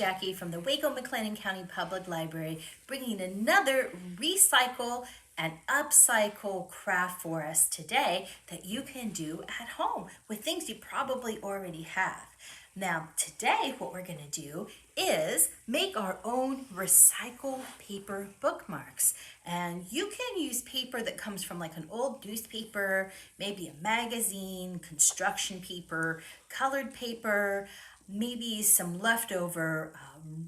Jackie from the Waco-McLennan County Public Library, bringing another recycle and upcycle craft for us today that you can do at home with things you probably already have. Now, today what we're going to do is make our own recycled paper bookmarks. And you can use paper that comes from like an old newspaper, maybe a magazine, construction paper, colored paper, maybe some leftover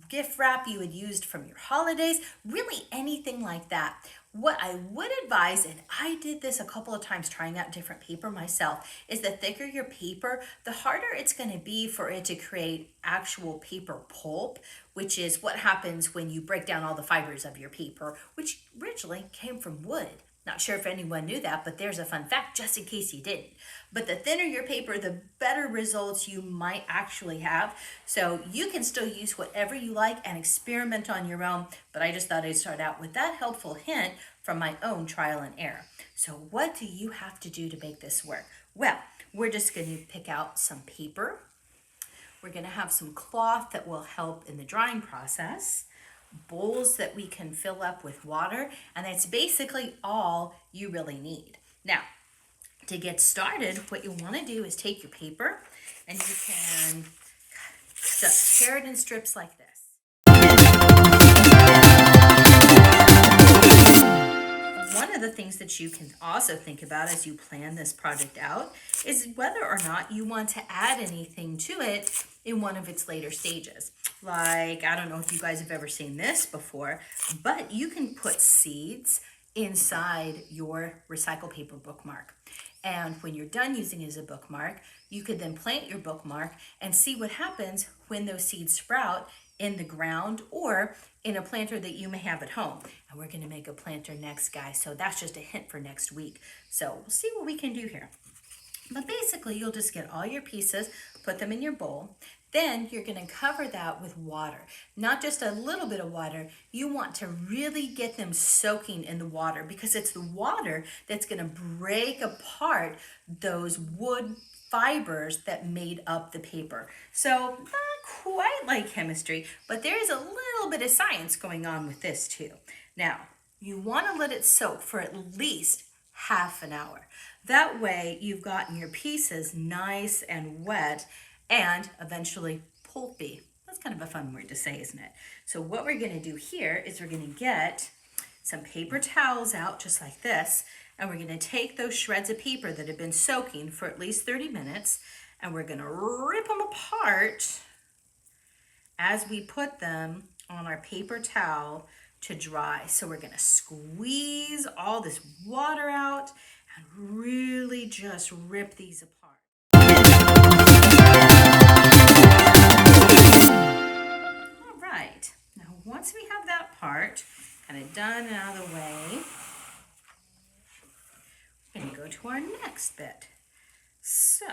gift wrap you had used from your holidays, really anything like that. What I would advise, and I did this a couple of times trying out different paper myself, is the thicker your paper, the harder it's going to be for it to create actual paper pulp, which is what happens when you break down all the fibers of your paper, which originally came from wood. Not sure if anyone knew that, but there's a fun fact just in case you didn't. But the thinner your paper, the better results you might actually have. So you can still use whatever you like and experiment on your own, but I just thought I'd start out with that helpful hint from my own trial and error. So what do you have to do to make this work? Well, we're just going to pick out some paper. We're going to have some cloth that will help in the drying process, bowls that we can fill up with water, and that's basically all you really need. Now, to get started, what you want to do is take your paper and you can just tear it in strips like this. One of the things that you can also think about as you plan this project out is whether or not you want to add anything to it in one of its later stages. Like, I don't know if you guys have ever seen this before, but you can put seeds inside your recycled paper bookmark. And when you're done using it as a bookmark, you could then plant your bookmark and see what happens when those seeds sprout in the ground or in a planter that you may have at home. And we're going to make a planter next, guys. So that's just a hint for next week. So we'll see what we can do here. But basically, you'll just get all your pieces, put them in your bowl. Then you're going to cover that with water, not just a little bit of water. You want to really get them soaking in the water because it's the water that's going to break apart those wood fibers that made up the paper. So not quite like chemistry, but there is a little bit of science going on with this too. Now, you want to let it soak for at least half an hour. That way you've gotten your pieces nice and wet and eventually pulpy. That's kind of a fun word to say, isn't it? So what we're going to do here is we're going to get some paper towels out just like this, and we're going to take those shreds of paper that have been soaking for at least 30 minutes, and we're going to rip them apart as we put them on our paper towel to dry. So we're going to squeeze all this water out and really just rip these apart. All right, now once we have that part kind of done and out of the way, we're going to go to our next bit. So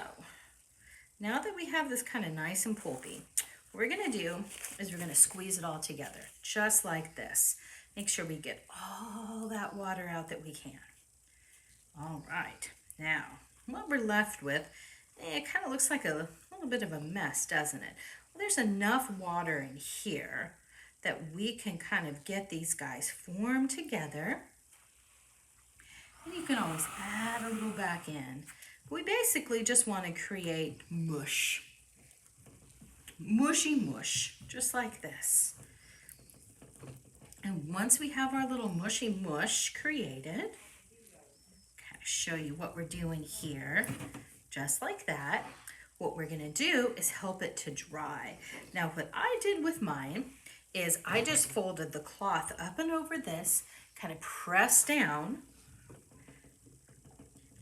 now that we have this kind of nice and pulpy, what we're going to do is we're going to squeeze it all together, just like this. Make sure we get all that water out that we can. All right, now what we're left with, it kind of looks like a little bit of a mess, doesn't it? Well, there's enough water in here that we can kind of get these guys formed together. And you can always add a little back in. We basically just want to create mush. Mushy mush, just like this. And once we have our little mushy mush created, kind of show you what we're doing here, just like that. What we're going to do is help it to dry. Now, what I did with mine is I just folded the cloth up and over this, kind of pressed down,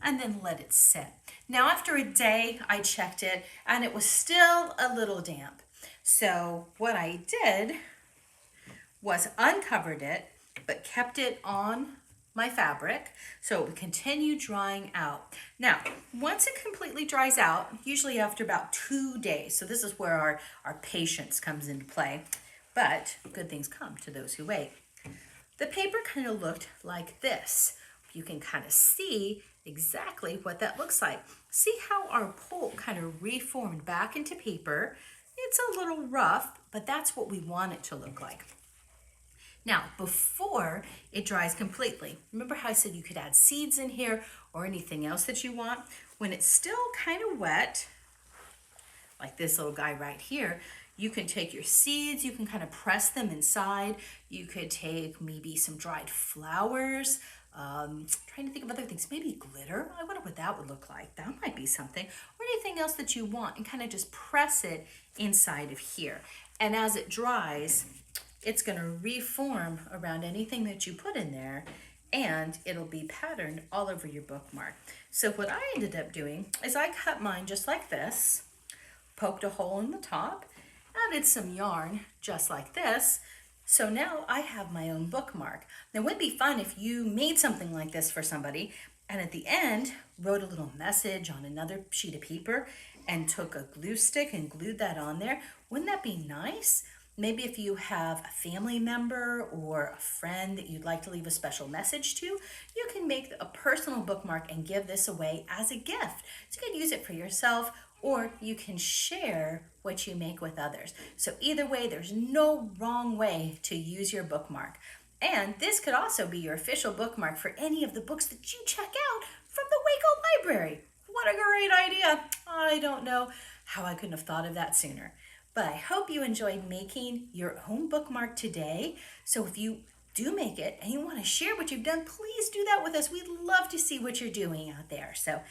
and then let it sit. Now, after a day, I checked it, and it was still a little damp. So what I did was uncovered it, but kept it on my fabric so it would continue drying out. Now, once it completely dries out, usually after about 2 days, so this is where our patience comes into play, but good things come to those who wait. The paper kind of looked like this. You can kind of see exactly what that looks like. See how our pulp kind of reformed back into paper, It's a little rough, but that's what we want it to look like. Now, before it dries completely, remember how I said you could add seeds in here or anything else that you want? When it's still kind of wet, like this little guy right here, you can take your seeds, you can kind of press them inside. You could take maybe some dried flowers, trying to think of other things, maybe glitter. I wonder what that would look like. That might be something, or anything else that you want, and kind of just press it inside of here. And as it dries, it's going to reform around anything that you put in there, and it'll be patterned all over your bookmark. So what I ended up doing is I cut mine just like this, poked a hole in the top, added some yarn just like this. So now I have my own bookmark. Now, it would be fun if you made something like this for somebody and at the end wrote a little message on another sheet of paper and took a glue stick and glued that on there. Wouldn't that be nice? Maybe if you have a family member or a friend that you'd like to leave a special message to, you can make a personal bookmark and give this away as a gift. So you can use it for yourself, or you can share what you make with others. So either way, there's no wrong way to use your bookmark. And this could also be your official bookmark for any of the books that you check out from the Waco Library. What a great idea. I don't know how I couldn't have thought of that sooner. But I hope you enjoyed making your own bookmark today. So if you do make it and you want to share what you've done, please do that with us. We'd love to see what you're doing out there. So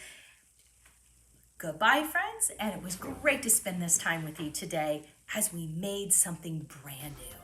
goodbye, friends, and it was great to spend this time with you today as we made something brand new.